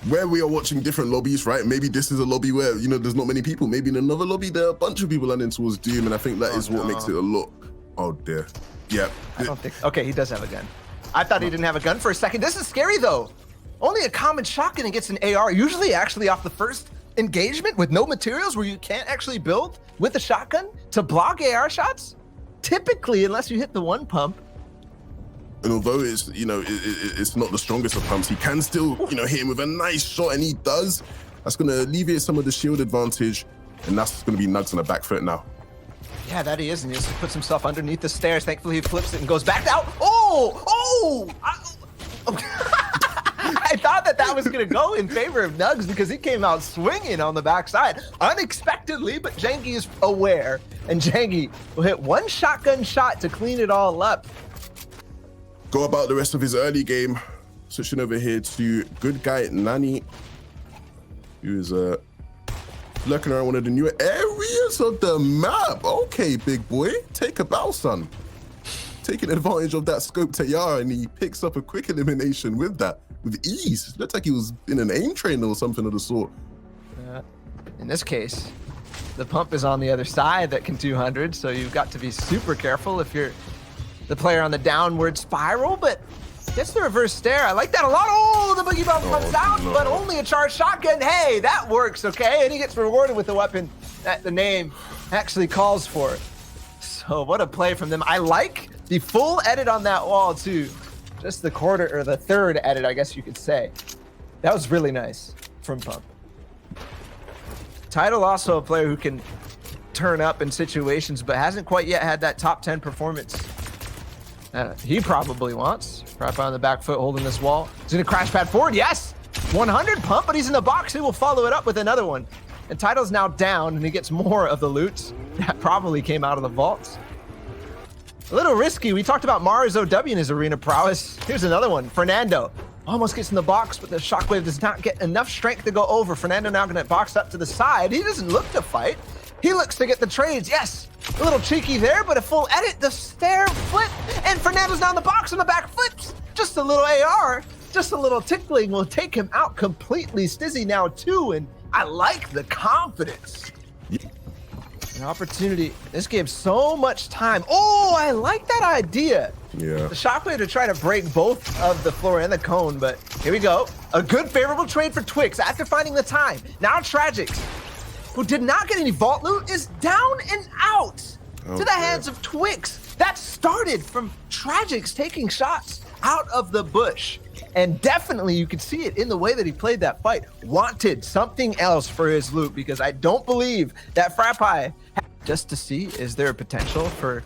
where we are watching different lobbies, right? Maybe this is a lobby where, you know, there's not many people. Maybe in another lobby, there are a bunch of people landing towards Doom. And I think that is what makes it a lot. Oh, dear. Yeah. I don't think. Okay, he does have a gun. I thought he didn't have a gun for a second. This is scary, though. Only a common shotgun and gets an AR, usually actually off the first engagement with no materials where you can't actually build with a shotgun to block AR shots. Typically, unless you hit the one pump. And although it's, you know, it's not the strongest of pumps, he can still, you know, hit him with a nice shot, and he does. That's going to alleviate some of the shield advantage, and that's going to be Nugs on the back foot now. Yeah, that he is, and he just puts himself underneath the stairs. Thankfully, he flips it and goes back out. Oh! I thought that was going to go in favor of Nugs because he came out swinging on the backside unexpectedly, but Jangy is aware, and Jangy will hit one shotgun shot to clean it all up. Go about the rest of his early game. Switching over here to good guy Nani, who is lurking around one of the newer areas of the map. Okay, big boy, take a bow, son. Taking advantage of that scope Tayara, and he picks up a quick elimination with that, with ease. Looks like he was in an aim train or something of the sort. In this case, the pump is on the other side that can 200, so you've got to be super careful if you're the player on the downward spiral, but gets the reverse stare. I like that a lot. Oh, the boogie bomb comes out, but only a charged shotgun. Hey, that works, okay? And he gets rewarded with a weapon that the name actually calls for. So what a play from them. I like the full edit on that wall too. Just the quarter, or the third edit, I guess you could say. That was really nice from Pump. Tidal also a player who can turn up in situations, but hasn't quite yet had that top 10 performance. He probably wants. Right on the back foot, holding this wall. He's gonna crash pad forward, yes! 100 pump, but he's in the box. He will follow it up with another one. And Tidal's now down, and he gets more of the loot that probably came out of the vaults. A little risky. We talked about Mars OW in his arena prowess. Here's another one. Fernando almost gets in the box, but the shockwave does not get enough strength to go over. Fernando now gonna box up to the side. He doesn't look to fight. He looks to get the trades, yes. A little cheeky there, but a full edit, the stair flip, and Fernando's down the box on the back flips. Just a little AR, just a little tickling will take him out completely. Stizzy now too, and I like the confidence. An opportunity. This gives so much time. Oh, I like that idea. Yeah. The shockwave to try to break both of the floor and the cone, but here we go. A good favorable trade for Twix after finding the time. Now Tragics, who did not get any vault loot, is down and out to the hands of Twix. That started from Tragics taking shots out of the bush. And definitely you could see it in the way that he played that fight. Wanted something else for his loot, because I don't believe that Frappi, just to see, is there a potential for,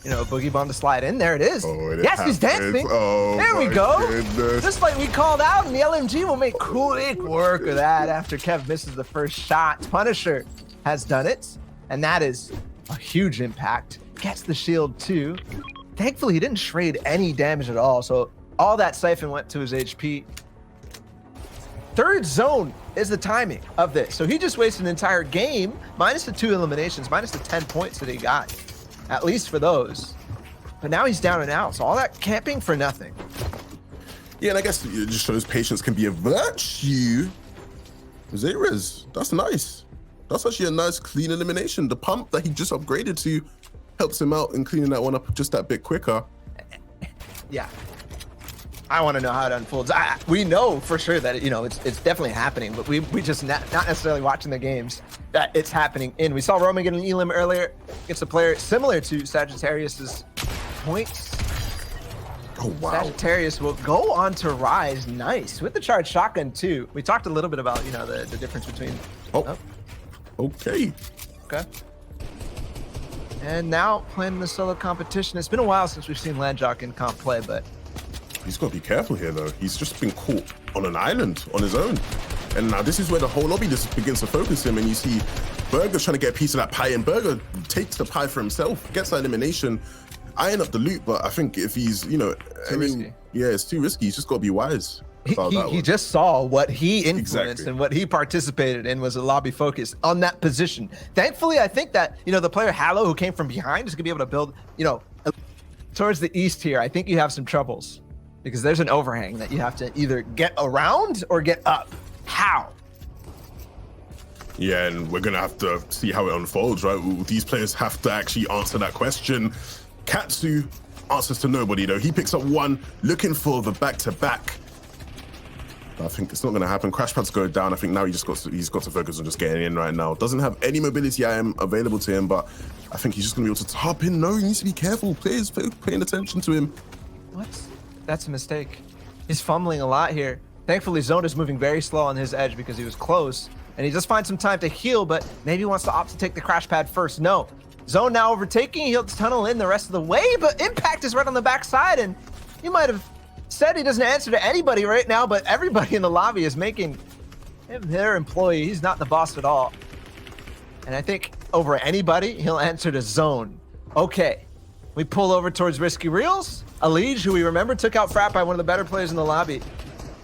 you know, Boogie Bomb to slide in? There it is. Yes, he's dancing. There we go. Goodness. Just like we called out, and the LMG will make quick work of that after Kev misses the first shot. Punisher has done it, and that is a huge impact. Gets the shield too. Thankfully, he didn't trade any damage at all, so all that siphon went to his HP. Third zone is the timing of this. So he just wasted an entire game, minus the 2 eliminations, minus the 10 points that he got, at least for those. But now he's down and out, so all that camping for nothing. Yeah, and I guess it just shows patience can be a virtue. Zerez, that's nice. That's actually a nice clean elimination. The pump that he just upgraded to helps him out in cleaning that one up just that bit quicker. Yeah. I want to know how it unfolds. We know for sure that, you know, it's definitely happening, but we just not necessarily watching the games that it's happening in. We saw Roman get an elim earlier against a player similar to Sagittarius's points. Oh, wow. Sagittarius will go on to rise. Nice. With the charged shotgun, too. We talked a little bit about, you know, the difference between... Okay. Okay. And now playing the solo competition. It's been a while since we've seen Landjock in comp play, but... He's got to be careful here, though. He's just been caught on an island on his own. And now this is where the whole lobby just begins to focus him. And you see Burger's trying to get a piece of that pie, and Burger takes the pie for himself, gets that elimination, eyeing up the loot. But I think if he's, you know, risky. Yeah, it's too risky. He's just got to be wise. He just saw what he influenced and what he participated in was a lobby focus on that position. Thankfully, I think that, you know, the player Hallow, who came from behind, is going to be able to build, you know, towards the east here. I think you have some troubles. because there's an overhang that you have to either get around or get up. How? Yeah, and we're gonna have to see how it unfolds, right? These players have to actually answer that question. Katsu answers to nobody though. He picks up one, looking for the back-to-back. I think it's not going to happen. Crash pads go down. I think now he's got to focus on just getting in right now. Doesn't have any mobility IM available to him, but I think he's just going to be able to top in. No, he needs to be careful. Players paying attention to him. What? That's a mistake. He's fumbling a lot here. Thankfully, Zone is moving very slow on his edge because he was close, and he does find some time to heal, but maybe he wants to opt to take the crash pad first. No. Zone now overtaking. He'll tunnel in the rest of the way, but Impact is right on the backside, and you might have said he doesn't answer to anybody right now, but everybody in the lobby is making him their employee. He's not the boss at all. And I think over anybody, he'll answer to Zone. Okay, we pull over towards Risky Reels. Alige, who we remember took out Frat by one of the better players in the lobby,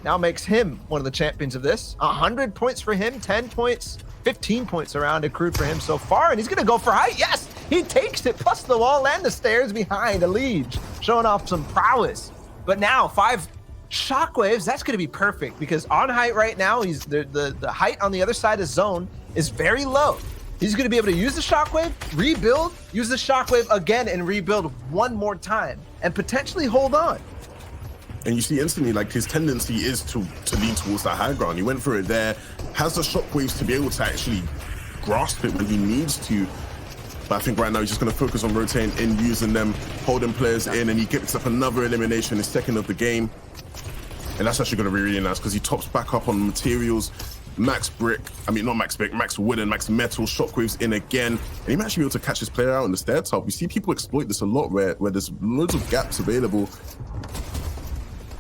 now makes him one of the champions of this. 100 points for him, 10 points, 15 points around accrued for him so far, and he's gonna go for height. Yes, he takes it, plus the wall and the stairs behind. Alige showing off some prowess. But now 5 shockwaves, that's going to be perfect because on height right now, he's the height on the other side of Zone is very low. He's going to be able to use the shockwave, rebuild, use the shockwave again, and rebuild one more time and potentially hold on. And you see instantly, like, his tendency is to lean towards that high ground. He went for it there, has the shockwaves to be able to actually grasp it when he needs to. But I think right now he's just going to focus on rotating in, using them, holding players in, and he gets up another elimination, his second of the game. And that's actually going to be really nice because he tops back up on materials. Max brick, I mean, not Max brick, Max wooden, Max metal, shockwaves in again. And he might actually be able to catch his player out on the stair top. We see people exploit this a lot where there's loads of gaps available.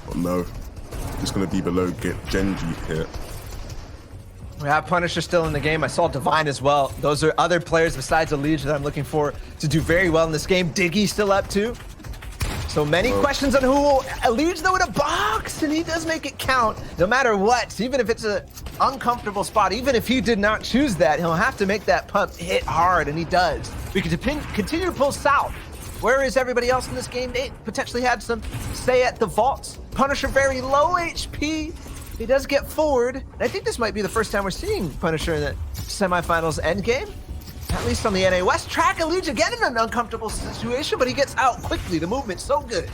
Oh no, just going to be below Genji here. We have Punisher still in the game. I saw Divine as well. Those are other players besides Alige that I'm looking for to do very well in this game. Diggy still up too. So many questions on who will Alige though in a box, and he does make it count no matter what. Even if it's an uncomfortable spot, even if he did not choose that, he'll have to make that pump hit hard, and he does. We can continue to pull south. Where is everybody else in this game? They potentially had some say at the vaults. Punisher very low HP. He does get forward. And I think this might be the first time we're seeing Punisher in the semifinals endgame. At least on the NA West track. Alige again in an uncomfortable situation, but he gets out quickly. The movement's so good.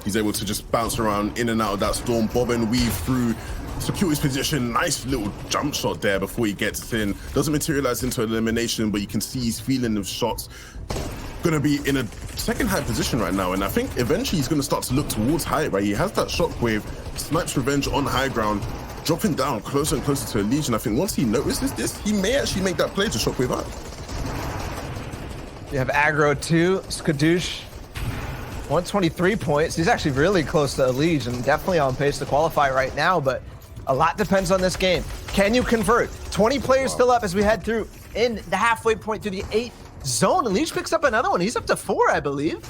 He's able to just bounce around in and out of that storm, bob and weave through, secure his position. Nice little jump shot there before he gets in. Doesn't materialize into elimination, but you can see he's feeling the shots. Gonna be in a second high position right now, and I think eventually he's gonna start to look towards height, right? He has that shockwave, snipes revenge on high ground, dropping down closer and closer to Alige, and I think once he notices this, he may actually make that play to shockwave up. You have aggro 2, Skadoosh, 123 points. He's actually really close to Alige and definitely on pace to qualify right now, but a lot depends on this game. Can you convert? 20 players still up as we head through in the halfway point through the 8th zone. Alige picks up another one. He's up to 4, I believe.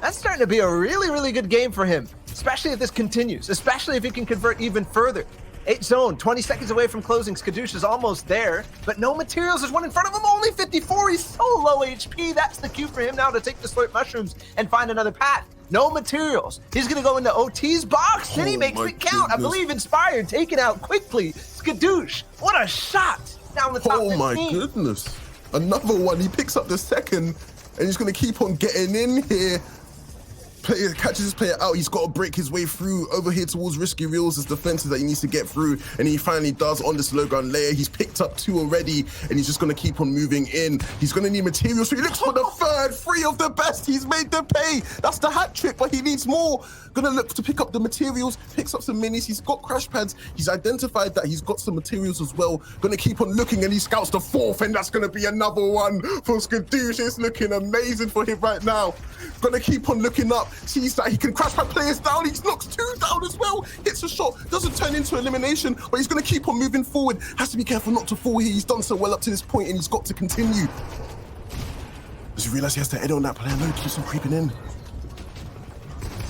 That's starting to be a really, really good game for him, especially if this continues, especially if he can convert even further. 8 zone, 20 seconds away from closing. Skadoosh is almost there, but no materials. There's one in front of him, only 54. He's so low HP. That's the cue for him now to take the slurp mushrooms and find another path. No materials. He's gonna go into OT's box, and he makes it count. I believe Inspired, taken out quickly. Skadoosh, what a shot down the top. Oh my goodness. Another one. He picks up the second, and he's going to keep on getting in here. Player catches his player out. He's got to break his way through over here towards Risky Reels' defenses that he needs to get through, and he finally does on this low ground layer. He's picked up 2 already, and he's just going to keep on moving in. He's going to need materials, so he looks for the third. 3 of the best. He's made the pay. That's the hat trick, but he needs more. Gonna look to pick up the materials, picks up some minis. He's got crash pads. He's identified that he's got some materials as well. Gonna keep on looking, and he scouts the 4th, and that's gonna be another one for Skadoosh. It's looking amazing for him right now. Gonna keep on looking up, sees that he can crash pad players down. He knocks 2 down as well. Hits a shot, doesn't turn into elimination, but he's gonna keep on moving forward. Has to be careful not to fall here. He's done so well up to this point, and he's got to continue. Does he realize he has to edit on that player? No, keeps on creeping in.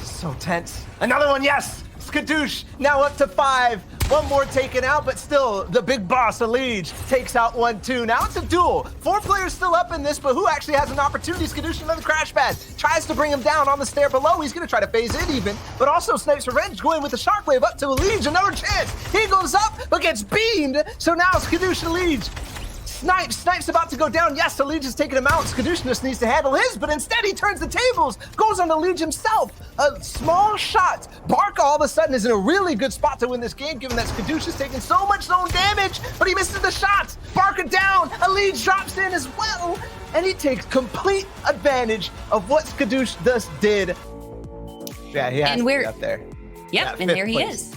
So tense. Another one, yes! Skadoosh now up to 5. One more taken out, but still, the big boss, Elige, takes out 1-2. Now it's a duel. 4 players still up in this, but who actually has an opportunity? Skadoosh, another crash pad. Tries to bring him down on the stair below. He's going to try to phase in even, but also Snipes Revenge going with the shockwave up to Elige. Another chance. He goes up, but gets beamed. So now Skadoosh Elige. Snipes about to go down. Yes, Elige is taking him out. Skadoosh just needs to handle his, but instead he turns the tables, goes on Elige himself. A small shot. Barca all of a sudden is in a really good spot to win this game, given that Skadoosh is taking so much zone damage, but he misses the shots. Barca down. Elige drops in as well, and he takes complete advantage of what Skadoosh just did. Yeah, he has to be up there. Yep, Yeah, and there he is.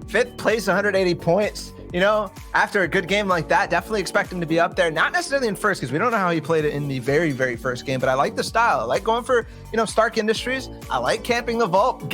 5th place, 180 points. You know, after a good game like that, definitely expect him to be up there. Not necessarily in first, because we don't know how he played it in the very, very first game, but I like the style. I like going for, Stark Industries. I like camping the vault,